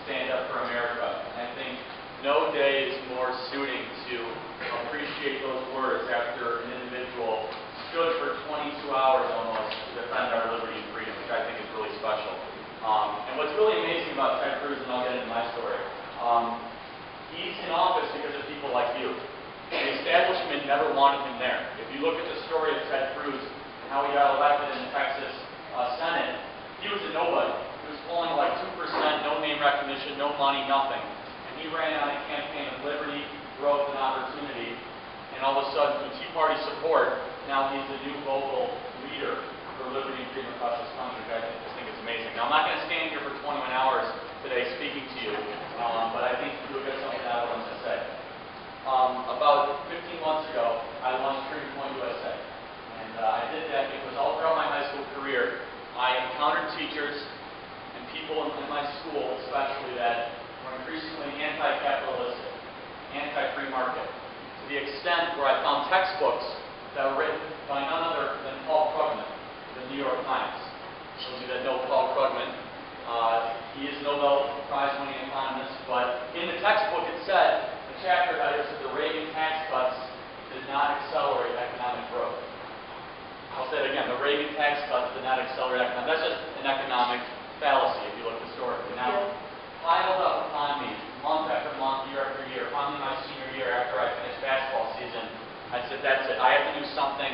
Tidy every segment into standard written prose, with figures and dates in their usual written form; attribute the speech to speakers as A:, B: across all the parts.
A: stand up for America. And I think no day is more suiting to appreciate those words after an individual stood for 22 hours almost to defend our liberty and freedom, which I think is really special. And what's really amazing about Ted Cruz, and I'll get into my story, he's in office because of people like you. The establishment never wanted him there. If you look at the story of Ted Cruz and how he got elected in the Texas Senate, he was a nobody. He was polling like 2%, no name recognition, no money, nothing. And he ran on a campaign of liberty, growth, and opportunity. And all of a sudden, through Tea Party support, now he's the new vocal leader for liberty and freedom across this country. I just think it's amazing. Now, I'm not going to stand here for 21 hours today speaking to you, but I think you'll get something out of what I'm going to say. About 15 months ago, I launched Turning Point USA. And I did that because all throughout my high school career, I encountered teachers and people in my school especially that were increasingly anti-capitalistic, anti-free market, to the extent where I found textbooks that were written by none other than Paul Krugman, the New York Times. Those of you that know Paul Krugman, he is a Nobel Prize-winning economist, but in the textbook it said, the chapter header said the Reagan tax cuts did not accelerate economic growth. I'll say it again, the Reagan tax cuts did not accelerate economic growth. That's just an economic fallacy if you look historically. Now, piled up upon me, month after month, year after year, finally my senior year after I finished basketball season, I said, that's it. I have to do something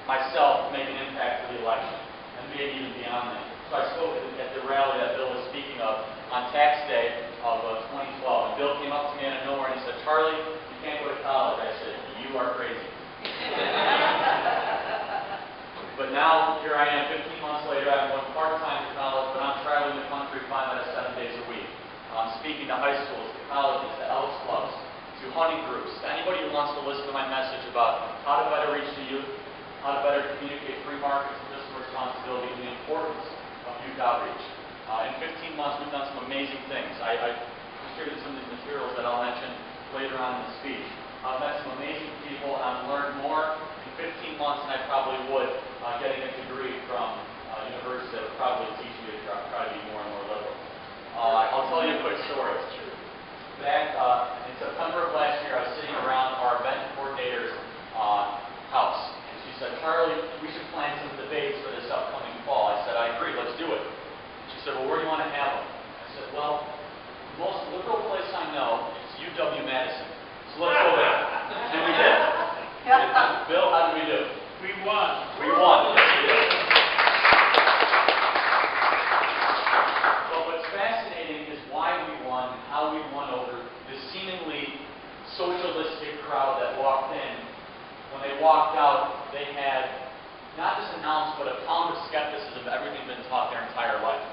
A: myself to make an impact for the election, and maybe even beyond that. So I spoke at the rally that Bill was speaking of on tax day of 2012. And Bill came up to me out of nowhere and he said, Charlie, you can't go to college. I said, you are crazy. But now, here I am, 15 months later, I'm going part-time to college, but I'm traveling the country 5 out of 7 days a week. I'm speaking to high schools, to colleges, to Elks Clubs, to hunting groups, to anybody who wants to listen to my message about how to better reach the youth, how to better communicate free markets and fiscal responsibility, and the importance of youth outreach. In 15 months, we've done some amazing things. I contributed some of these materials that I'll mention later on in the speech. I've met some amazing people, and I've learned more in 15 months than I probably would getting a degree from a university that would probably teach me to try to be more and more liberal. I'll tell you a quick story. Back in September of last year, I was sitting around our event coordinator's house. And she said, Charlie, we should plan some debates for this upcoming fall. I said, I agree, let's do it. She said, well, where do you want to have them? I said, well, the most liberal place I know is UW-Madison. So let's go there. And we did. Bill, how did we do?
B: We won.
A: We won. Yes, we did. But what's fascinating is why we won and how we won over this seemingly socialistic crowd that walked in. When they walked out, they had not just an ounce, but a pound of skepticism of everything been taught their entire life.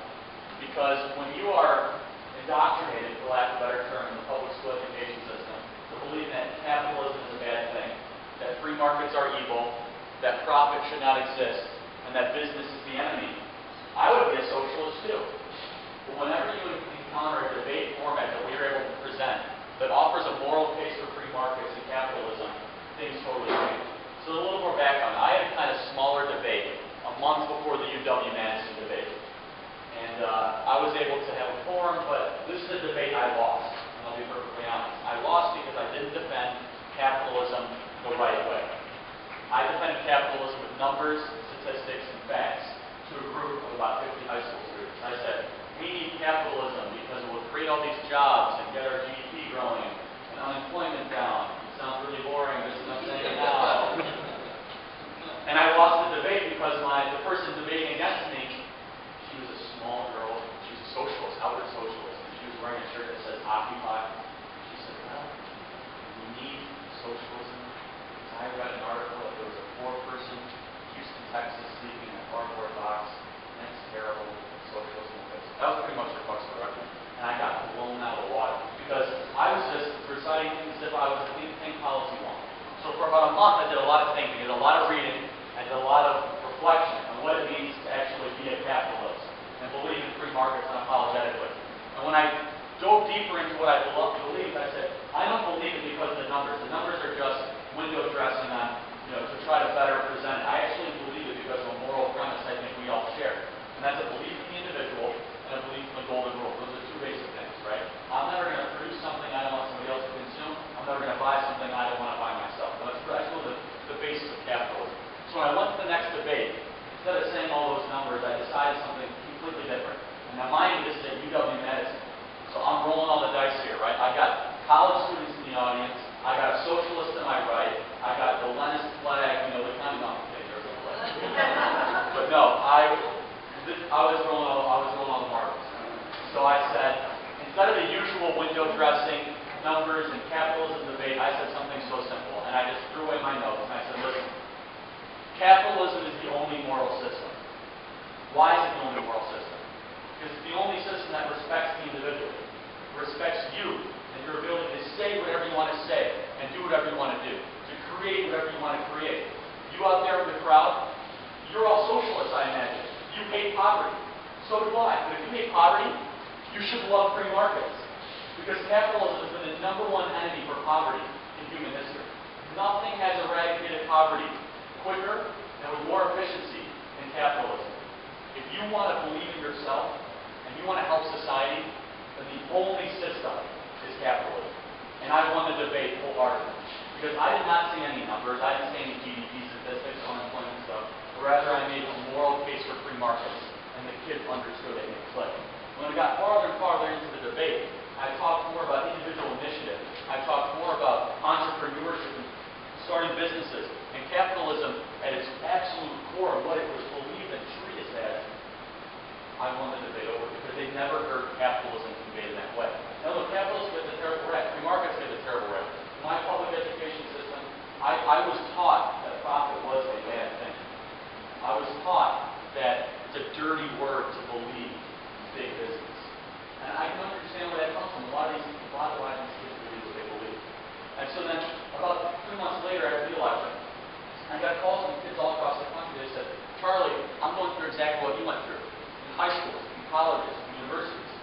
A: Because when you are indoctrinated, for lack of a better term, in the public school education system, to believe that capitalism is a bad thing, that free markets are evil, that profit should not exist, and that business is the enemy, I would be a socialist too. But whenever you encounter a debate format that we are able to present that offers a moral case for free markets and capitalism, things totally change. So a little more background. I had a kind of smaller debate a month before the UW-Madison debate. And I was able to have a forum, but this is a debate I lost. And I'll be perfectly honest. I lost because I didn't defend capitalism the right way. I defended capitalism with numbers, statistics, and facts to a group of about 50 high school students. I said, we need capitalism because it will create all these jobs and get our GDP growing and unemployment down. It sounds really boring, this is what I'm saying now. And I lost the debate because the person debating against me, she was a small girl, she was a socialist, outright socialist, and she was wearing a shirt that says Occupy. She said, well, we need socialism. I read an article that there was a poor-person Houston, Texas, sleeping in a cardboard box. That's terrible. Socialism. That was pretty much the crux of the record. And I got blown out of the water because I was just reciting things as if I was a think policy wonk. So for about a month, I did a lot of thinking, did a lot of reading, I did a lot of reflection on what it means to actually be a capitalist and believe in free markets unapologetically. And when I dove deeper into what I believed, I said, I don't believe it because of the numbers. The numbers are just window dressing on, to try to better present it. I actually believe it because of a moral premise I think we all share. decided something completely different. And now mind you, this is at UW Medicine. So I'm rolling all the dice here, right? I got college students in the audience. I got a socialist to my right. I got the Leninist flag, you know, the kind of there's a flag. But no, I was rolling all the marbles. So I said, instead of the usual window dressing, numbers, and capitalism debate, I said something so simple. And I just threw away my notes and I said, listen, capitalism is the only moral system. Why is it the only moral system? Because it's the only system that respects the individual, respects you and your ability to say whatever you want to say and do whatever you want to do, to create whatever you want to create. You out there in the crowd, you're all socialists, I imagine. You hate poverty. So do I. But if you hate poverty, you should love free markets. Because capitalism has been the #1 enemy for poverty in human history. Nothing has eradicated poverty quicker and with more efficiency than capitalism. If you want to believe in yourself and you want to help society, then the only system is capitalism. And I won the debate wholeheartedly. Because I did not see any numbers, I didn't see any GDP statistics, unemployment stuff. Rather, I made a moral case for free markets, and the kids understood it and it clicked. When we got farther and farther into the debate, I talked more about individual initiative. I talked more about entrepreneurship and starting businesses. And capitalism, at its absolute core, what it was believed and treated as, I won the debate over because they never heard capitalism conveyed in that way. Now look, capitalism gets a terrible rap. Free markets get a terrible rap. My public education system, I was taught that profit was a bad thing. I was taught that it's a dirty word to believe big business. And I can understand where that comes from. A lot of these kids believe what they believe. And so then, about 3 months later after the election, I got calls from kids all across the country. They said, Charlie, I'm going through exactly what you went through. In high schools, in colleges, in universities.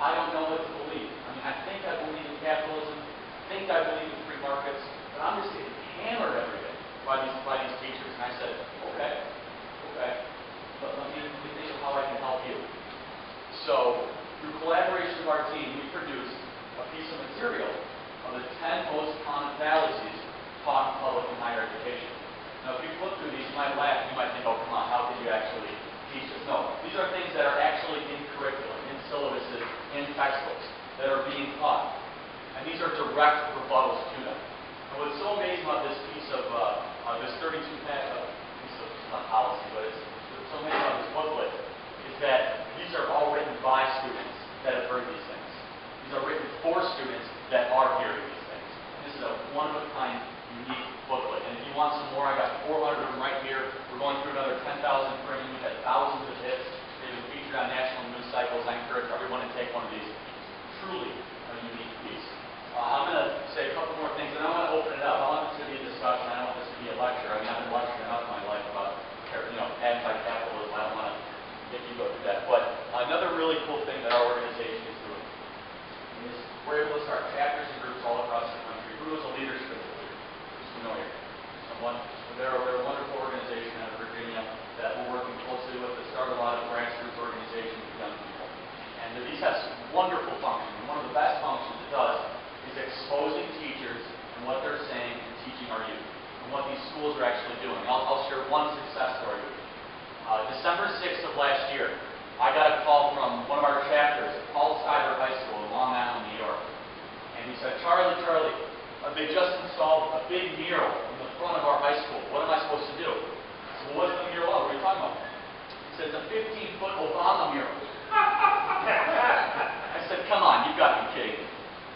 A: I don't know what to believe. I mean, I think I believe in capitalism. I think I believe in free markets. But I'm just getting hammered every day by these teachers. And I said, okay. But let me think of how I can help you. So, through collaboration of our team, we produced a piece of material on the 10 most common fallacies taught in public and higher education. Now, if you flip through these, you might laugh. You might think, oh, come on, how could you actually teach this? No, these are things that are actually in curriculum, in syllabuses, in textbooks, that are being taught. And these are direct rebuttals to them. And what's so amazing about this piece of, this 32-page piece of, it's not policy, but it's so amazing about this booklet, is that these are all written by students that have heard these things. These are written for students that are hearing these things. And this is a one-of-a-kind, unique booklet. And if you want some more, I got 400 of them right here. We're going through another 10,000 printing. We've had thousands of hits. They've been featured on national news cycles. I encourage everyone to take one of these. Truly a unique piece. I'm going to say a couple more things, and I want to open it up. I want this to be a discussion. I don't want this to be a lecture. I mean, I've been lecturing enough in my life about, anti-capitalism. I don't want to make you go through that. But another really cool thing that our organization is doing is we're able to start chapters and groups all across the country. Who is a leadership institute? Who's familiar? Someone? They're a wonderful organization out of Virginia that we're working closely with to start a lot of grassroots organizations with young people. And these have some wonderful functions. And one of the best functions it does is exposing teachers and what they're saying and teaching our youth and what these schools are actually doing. I'll share one success story with you. December 6th of last year, I got a call from one of our chapters at Paul Schuyler High School in Long Island, New York. And he said, Charlie, they just installed a big mural in the front of our high school. What am I supposed to do? I said, well, what's the mural of? What are you talking about? He said, it's a 15-foot Obama mural. I said, come on, you've got to be kidding me.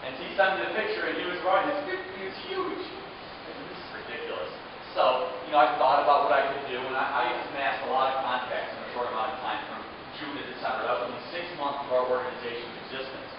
A: And he sent me the picture, and he was right. It's huge. I said, this is ridiculous. So, I thought about what I could do, and I amassed a lot of contacts in a short amount of time, from June to December. That was only 6 months of our organization's existence.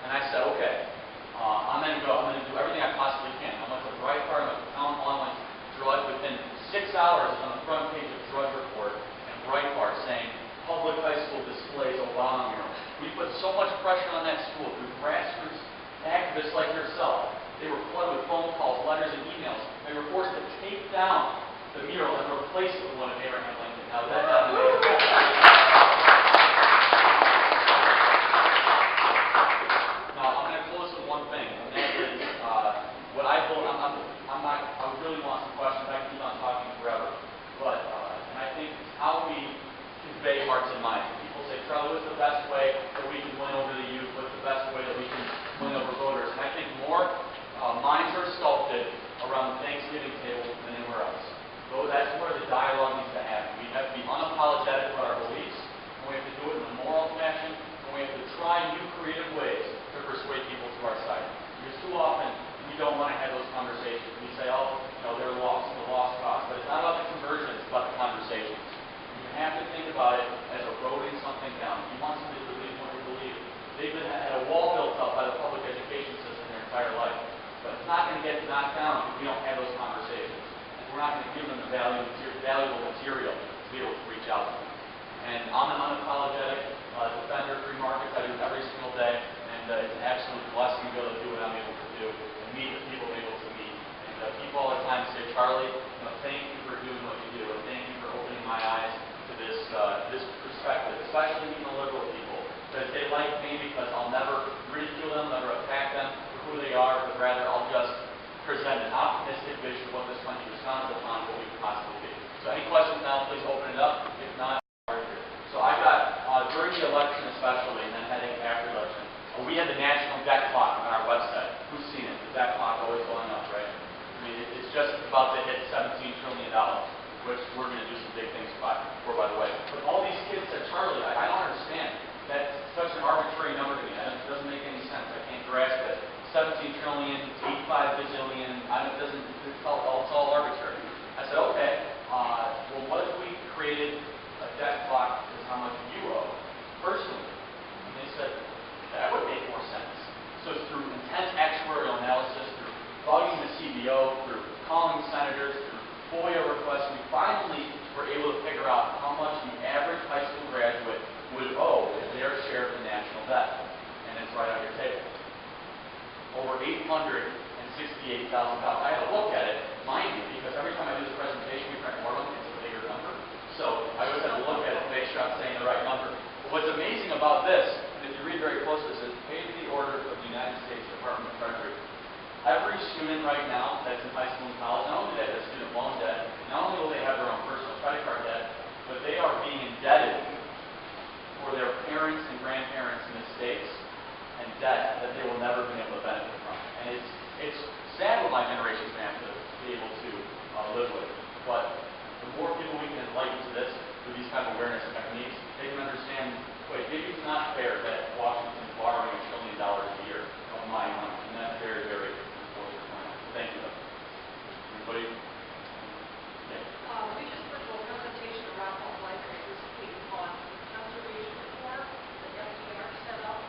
A: And I said, okay, I'm going to do everything I possibly can. I went to Breitbart, I went to Town Hall, I went to Drudge. Within 6 hours, on the front page of Drudge Report and Breitbart saying, public high school displays Obama mural. We put so much pressure on that school through grassroots activists like yourself. They were flooded with phone calls, letters, and emails. They were forced to take down the mural and replace it with one of Abraham Lincoln. Now, that happened. Now, I'm going to close with one thing, and that is what I told. I really want some questions. I can keep on talking forever, but and I think how we convey parts in mind. People say, Charlie, what's the best way that we can win over the youth? What's the best way that we can win over voters? And I think more minds are sculpted around the Thanksgiving table than anywhere else. So that's where the dialogue needs to happen. We have to be unapologetic about our beliefs, and we have to do it in a moral fashion, and we have to try new creative ways to persuade people to our side. Because too often, we don't want to have those conversations. We say, oh, they're lost, the lost cause. But it's not about the conversion, it's about the conversations. You have to think about it as eroding something down. You want somebody to believe what you believe. They've had a wall built up by the public education system their entire life. But it's not going to get knocked down if we don't have those conversations. We're not going to give them the valuable material to be able to reach out to them. And I'm an unapologetic defender of free markets. I do it every single day. And it's an absolute blessing to be able to do what I'm able to do and meet the people I'm able to meet. And people all the time say, Charlie, thank you for doing what you do. And thank you for opening my eyes to this perspective, especially even the liberal people. Because they like me because I'll never ridicule them, never attack them for who they are, but rather I'll just present an optimistic vision of what this country is founded upon, what we could possibly be. So any questions now, please open it up. If not, so I got, during the election especially, and then heading after election, we had the national debt clock on our website. Who's seen it? The debt clock always going up, right? I mean, it's just about to hit $17 trillion, which we're going to do some big things by the way. But all these kids said, Charlie, I don't understand. That's such an arbitrary number to me. It doesn't make any sense. I can't grasp it. 17 trillion, 85 bazillion, it's all arbitrary. I said, okay, well, what if we created a debt clock as how much you owe personally? And they said, that would make more sense. So it's through intense actuarial analysis, through bugging the CBO, through calling senators, through FOIA requests, we finally were able to figure out how much the average high school graduate would owe as their share of the national debt. And it's right on your table. Over $868,000. I had to look at it, mind you, because every time I do this presentation, we print more of them, it's a bigger number. So I always have to look at it to make sure I'm saying the right number. But what's amazing about this, and if you read very closely, it says, paid to the order of the United States Department of Treasury. Every student right now that's in high school and college, not only do they have student loan debt, not only will they have their own personal credit card debt, but they are being indebted for their parents and grandparents' mistakes and debt that they will never be able to benefit from. And it's sad what my generation's going to have to be able to live with. But the more people we can enlighten to this, through these kind of awareness techniques, they can understand, wait, maybe it's not fair that Washington's borrowing $1 trillion a year of my money. And that's very, very unfortunate. Thank you. Anybody? Yeah.
B: We just went to a presentation around Sauk Valley recently on conservation reform that FDR set up.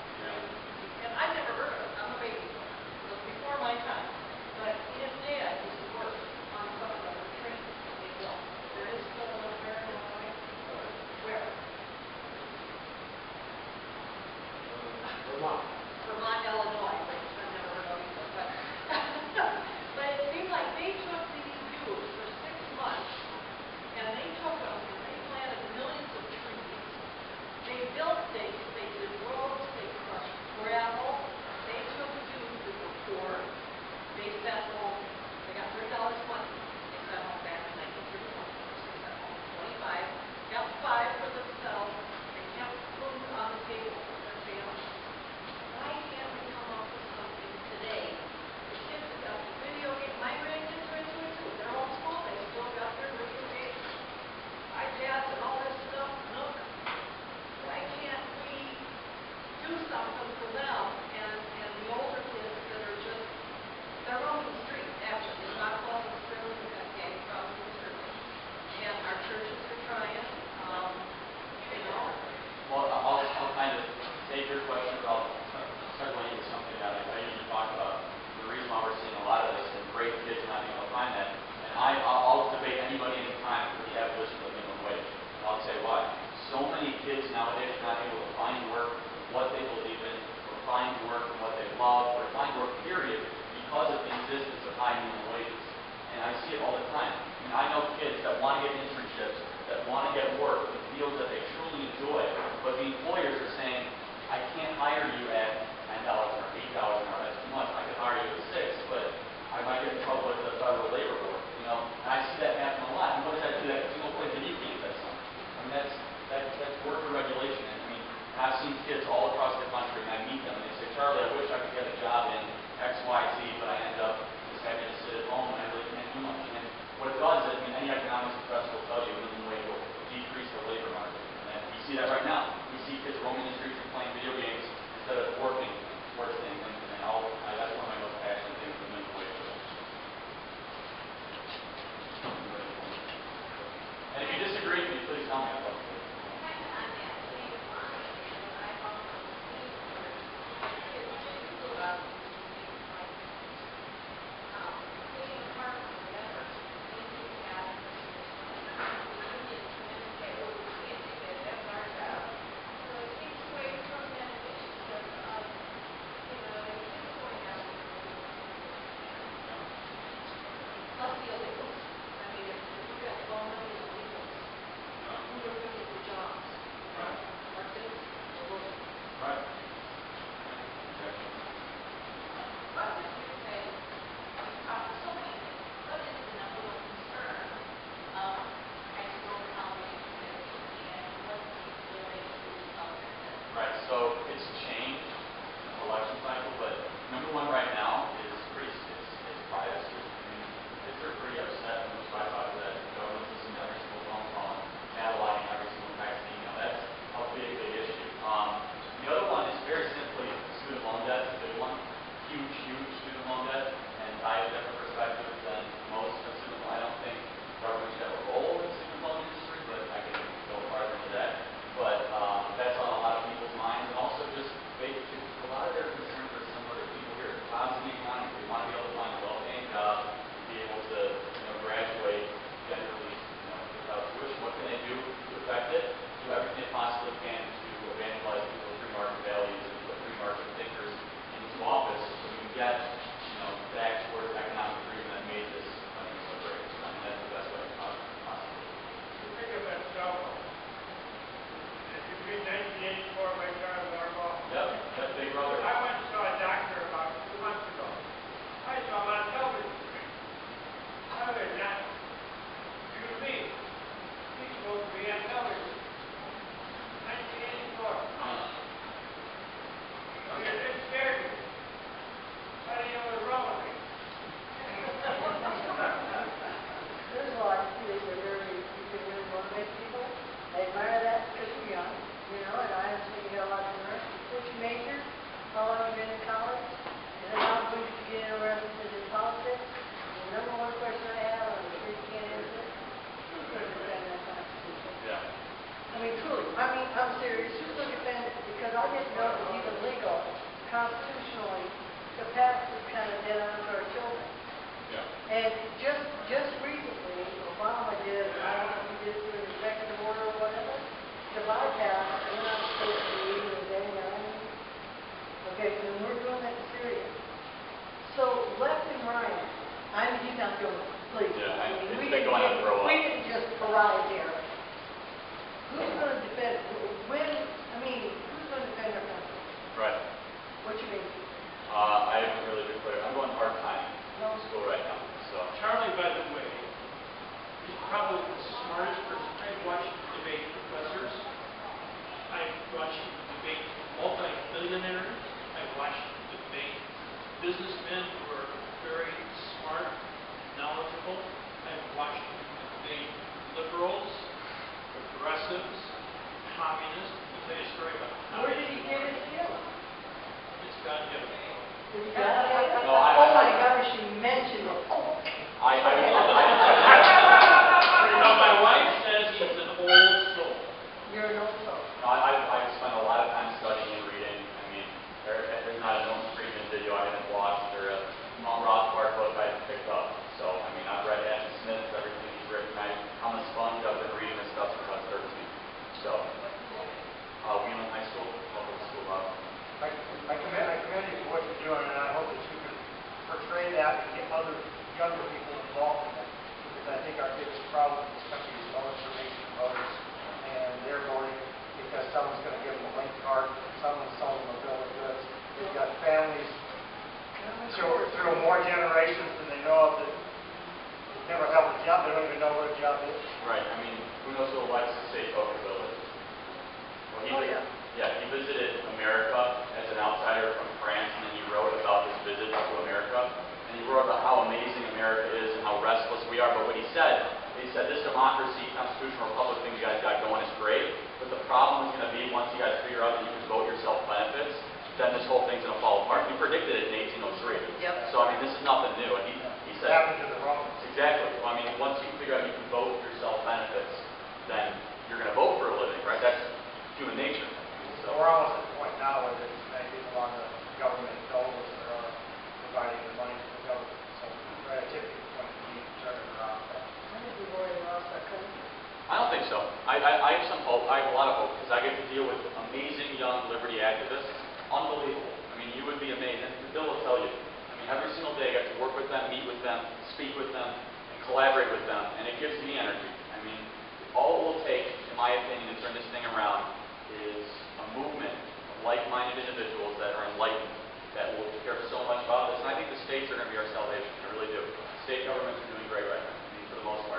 B: And I've never heard of it. I'm a baby. It was before my time. But his dad used to work on some of the trains that they built. There is still one there in Illinois. Where? Vermont, Illinois, which I've never heard of either. But it seemed like they took these dudes for 6 months, and they took them and they planted millions of trees. They built things, they did roads, they crushed gravel. They took dudes who were poor. They sent home, they got $30 a month. They sent home back in 1931. They sent home 25, got 5 for themselves, and kept food on the table for their families. Why can't we come up with something today? The kids have got the video game. My grandkids are into it too. They're homeschooled. They still got their video games, iPads, and all this stuff. No. Why can't we do something for them and the older kids that are just, they're roaming the street, actually. It's not Pleasant Street. We've got gang problems, certainly. And our churches are trying,
A: Well, I'll kind of take your question, but I'll segue into something that I usually talk about. The reason why we're seeing a lot of this and great kids not being able to find that, and I'll debate anybody anytime for the abolition of the minimum wage. And I'll say why. So many kids nowadays are not able to find work, what they believe in, or find work in what they love, or find work, period, because of the existence of high minimum wages. And I see it all the time. I mean, I know kids that want to get internships, that want to get work in fields that they truly enjoy, but the employers are saying, I can't hire you at $10 or $8 an hour. That's too much. I can hire you at $6, but I might get in trouble with the Federal Labor Board. And I see that happen a lot. And what does that do? That single point video games, that's something. I mean, that's work right now. We see kids roaming the streets and playing video games instead of working towards things. And that's one of my most passionate things in mental wage. And if you disagree with me, please tell me. I'd love to. So it's changed election cycle, but number one right now is it's privacy. I mean, kids are pretty upset when we talk about that the government listening to every single phone call and cataloging every single text and email. That's a big issue. The other one is very simply student loan debt is a big one. Huge student loan debt, and I have a different perspective than most of student loan. I don't think government should have a role in the student loan industry, but I can go farther into that. But that's on a lot of people's minds, and also just a lot of their concerns are similar to people here. Jobs in the economy, we want to be able to find a well-paying job, be able to graduate generally without tuition. What can they do to affect it? Do everything they possibly can to evangelize people with free market values and put free market thinkers into office so we can get back towards economic freedom that made this country so great. I mean, that's the best way possible.
C: Think of that cell phone. In 1984, my Charlie Kirk.
A: Yep, that's Big Brother.
C: I went and saw a doctor about 2 months ago. I saw him on television. Other than that, excuse me, he's supposed to be on television. 1984. It scared me. I didn't know what was wrong with me.
D: This is why I see that you can really motivate people. I admire that because you're young, and I understand you got a lot to learn. What's your major? How long have you been in college? And then how good did you get interested in politics? The number one question I have, and I'm sure you can't answer it, who's going to defend that Constitution?
A: Yeah.
D: I mean, truly. I'm serious. Who's going to defend it? Because I didn't know it was even legal, constitutionally, to pass this kind of debt on to our children.
A: Yeah.
D: And just recently, Obama did, I don't know if he did it through an executive order or whatever, to bypass, we're not supposed to be in day 9. Okay, and we're doing that in Syria. So left and right, he's not doing it, please.
A: Yeah,
D: I mean,
A: it's been going on for a while.
D: we didn't just arrive here. Who's going to defend, who's going to defend our country?
A: Right.
D: What you mean?
A: I haven't really been clear. I'm going part-time in school right now, so.
C: Charlie, by the way, is probably the smartest person. I've watched debate professors. I've watched debate multi-billionaires. I've watched debate businessmen who are very smart, knowledgeable. I've watched debate liberals, progressives, communists. Let me tell you a story about communism.
D: Where did he get his skill?
C: It's God given.
A: No,
D: Oh my gosh, you mentioned it.
C: My wife says he's an old soul.
D: You're an old soul.
A: I've spent a lot of time studying and reading. I mean, there's not a known Friedman video I haven't watched or a Mount Rothbard book I haven't picked up. So, I mean, I've read Adam Smith, everything he's written. I'm a sponge. I've been reading this stuff since I was 13. So, Wheeling High School, public school up.
E: I commend you for what you're doing, and I hope that you can portray that and get other younger people involved in it. Because I think our biggest problem in this country is no information voters, and they're voting because someone's going to give them a link card, someone's selling them a bill of goods. They've got families through more generations than they know of that never held a job. They don't even know what a job is.
A: Right. I mean, who knows who Alexis Tocqueville is? Well, he visited America as an outsider from France, and then he wrote about his visit to America. And he wrote about how amazing America is and how restless we are. But what he said this democracy, constitutional republic thing you guys got going is great, but the problem is going to predicted it in 1803.
B: Yep.
A: So, I mean, this is nothing new. And he
E: It
A: said,
E: happened to the Romans.
A: exactly. Well, I mean, once you figure out you can vote yourself benefits, then you're going to vote for a living, right? That's human nature.
E: So we're almost at the point now where there's many people on the government doles that are providing the money to the government. So we're at a tipping point to need to turn it around.
D: I think we've already lost our country.
A: I don't think so. I have some hope. I have a lot of hope because I get to deal with amazing young liberty activists. Unbelievable. I mean, you would be amazed. And Bill will tell you. I mean, every single day I get to work with them, meet with them, speak with them, and collaborate with them. And it gives me energy. I mean, all it will take, in my opinion, to turn this thing around is a movement of like-minded individuals that are enlightened, that will care so much about this. And I think the states are going to be our salvation. I really do. State governments are doing great right now, I mean, for the most part.